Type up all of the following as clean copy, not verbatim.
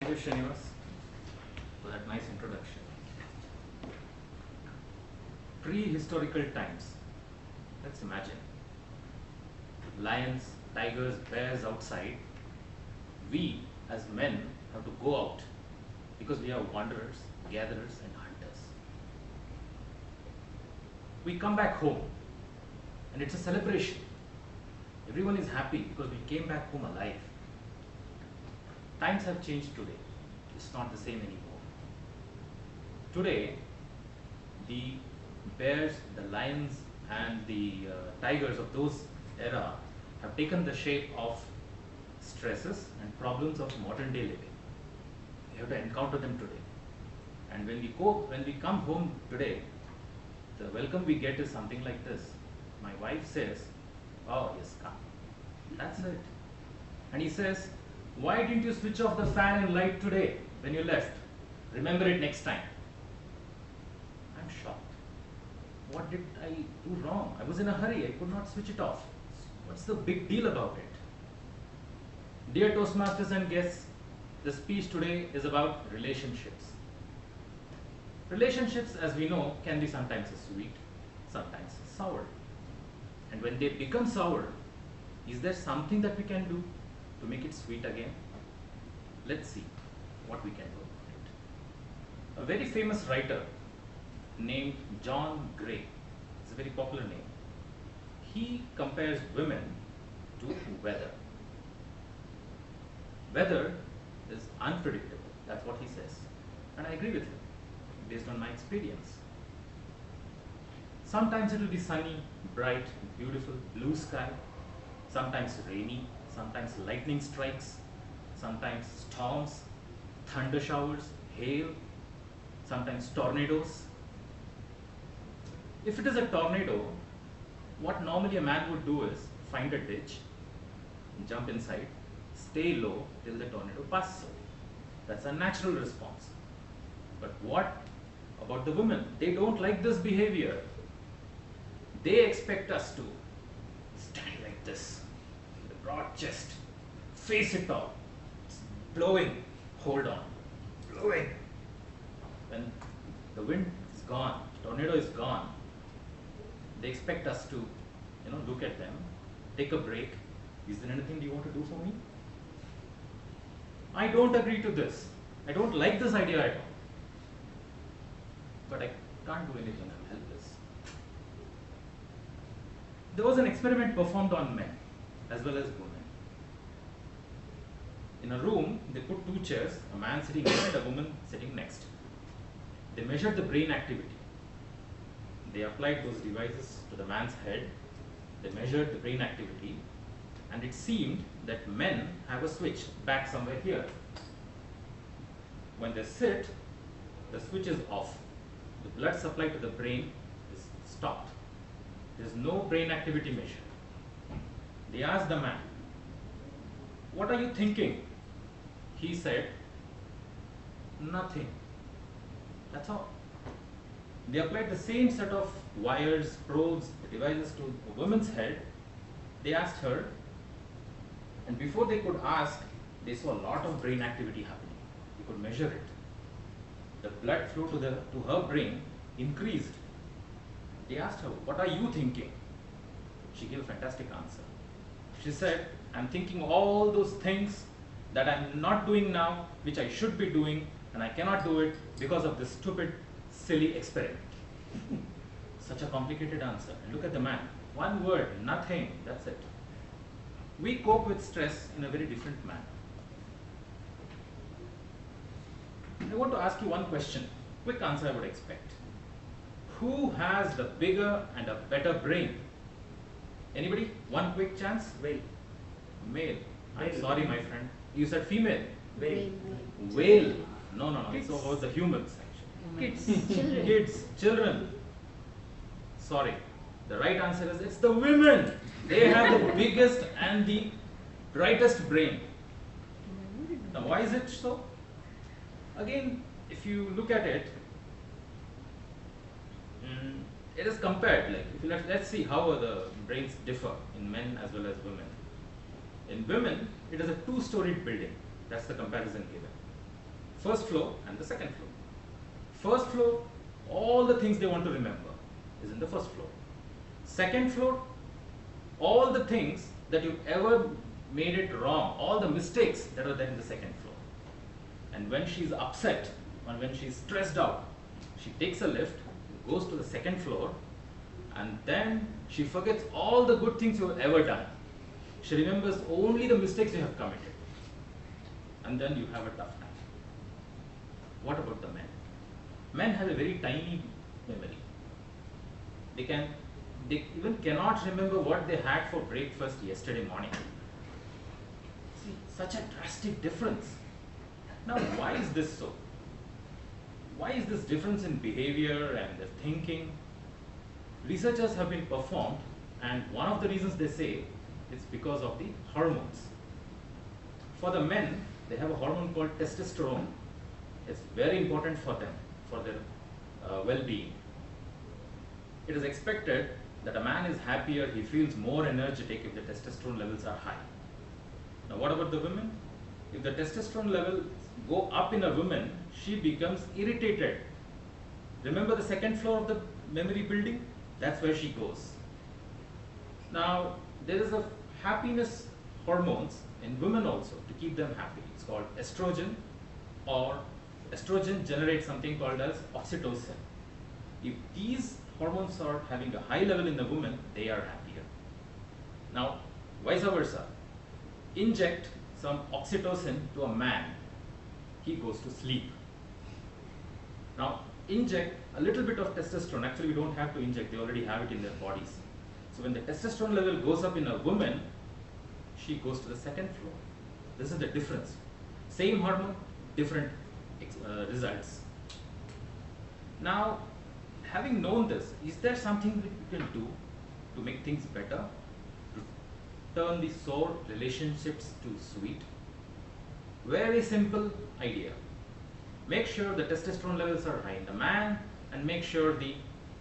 Thank you, Srinivas, for that nice introduction. Prehistorical times. Let's imagine lions, tigers, bears outside. We, as men, have to go out because we are wanderers, gatherers, and hunters. We come back home, and it's a celebration. Everyone is happy because we came back home alive. Times have changed today. It's not the same anymore. Today, the bears, the lions, and the tigers of those era have taken the shape of stresses and problems of modern day living. We have to encounter them today. And when we come home today, the welcome we get is something like this. My wife says, "Oh yes, come." That's it. And he says, "Why didn't you switch off the fan and light today when you left? Remember it next time." I'm shocked. What did I do wrong? I was in a hurry. I could not switch it off. What's the big deal about it? Dear Toastmasters and guests, the speech today is about relationships. Relationships, as we know, can be sometimes sweet, sometimes sour. And when they become sour, is there something that we can do to make it sweet again? Let's see what we can do about it. A very famous writer named John Gray, it's a very popular name. He compares women to weather. Weather is unpredictable, that's what he says. And I agree with him, based on my experience. Sometimes it will be sunny, bright, beautiful, blue sky. Sometimes rainy, sometimes lightning strikes, sometimes storms, thunder showers, hail, sometimes tornadoes. If it is a tornado, what normally a man would do is find a ditch, jump inside, stay low till the tornado passes away. That's a natural response. But what about the women? They don't like this behavior. They expect us to stand like this, with a broad chest, face it all. It's blowing, hold on, blowing. When the wind is gone, tornado is gone, they expect us to, look at them, take a break. Is there anything you want to do for me? I don't agree to this. I don't like this idea at all. But I can't do anything, I'm helpless. There was an experiment performed on men as well as women. In a room, they put two chairs, a man sitting here and a woman sitting next. They measured the brain activity. They applied those devices to the man's head. They measured the brain activity, and it seemed that men have a switch back somewhere here. When they sit, the switch is off. The blood supply to the brain is stopped. There is no brain activity measured. They asked the man, "What are you thinking?" He said, "Nothing." That's all. They applied the same set of wires, probes, devices to a woman's head. They asked her, and before they could ask, they saw a lot of brain activity happening. They could measure it. The blood flow to her brain increased. They asked her, "What are you thinking?" She gave a fantastic answer. She said, "I'm thinking all those things that I'm not doing now, which I should be doing, and I cannot do it because of this stupid, silly experiment." Such a complicated answer. And look at the man. One word, nothing, that's it. We cope with stress in a very different manner. I want to ask you one question. Quick answer I would expect. Who has the bigger and a better brain? Anybody? One quick chance? Whale. Male. I'm sorry, my friend. You said female. Whale. Whale. No. Kids. It's about the humans, actually. Kids. Children. Kids, children. Sorry. The right answer is it's the women. They have the biggest and the brightest brain. Now, why is it so? Again, if you look at it, it is compared. Like, if you let's see how the brains differ in men as well as women. In women, it is a two-storied building. That's the comparison given. first floor and the second floor. First floor, all the things they want to remember is in the first floor. Second floor, all the things that you ever made it wrong, all the mistakes that are there in the second floor. And when she's upset or when she's stressed out, she takes a lift, goes to the second floor, and then she forgets all the good things you've ever done. She remembers only the mistakes you have committed. And then you have a tough time. What about the men? Men have a very tiny memory. They even cannot remember what they had for breakfast yesterday morning. See, such a drastic difference. Now, why is this so? Why is this difference in behavior and their thinking? Researchers have been performed, and one of the reasons they say it's because of the hormones. For the men, they have a hormone called testosterone. It's very important for them, for their well-being. It is expected that a man is happier, he feels more energetic if the testosterone levels are high. Now, what about the women? If the testosterone levels go up in a woman, she becomes irritated. Remember the second floor of the memory building? That's where she goes. Now, there is a happiness hormones in women also to keep them happy. It's called estrogen, or estrogen generates something called as oxytocin. If these hormones are having a high level in the woman, they are happier. Now, vice versa. Inject some oxytocin to a man, he goes to sleep. Now, inject a little bit of testosterone. Actually, we don't have to inject, they already have it in their bodies. So when the testosterone level goes up in a woman, she goes to the second floor. This is the difference. Same hormone, different results. Now, having known this, is there something that you can do to make things better? To turn the sour relationships to sweet? Very simple idea. Make sure the testosterone levels are high in the man, and make sure the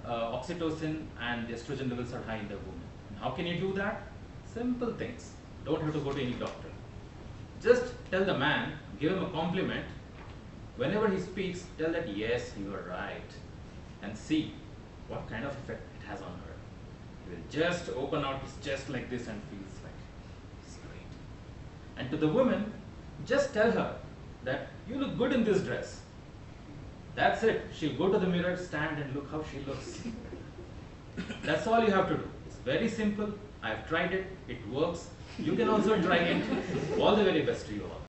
oxytocin and the estrogen levels are high in the woman. And how can you do that? Simple things. Don't have to go to any doctor. Just tell the man, give him a compliment. Whenever he speaks, tell that yes, you are right, and see what kind of effect it has on her. He will just open out his chest like this and feels like it's great. And to the woman, just tell her that you look good in this dress. That's it. She'll go to the mirror, stand, and look how she looks. That's all you have to do. It's very simple. I've tried it. It works. You can also try it. All the very best to you all.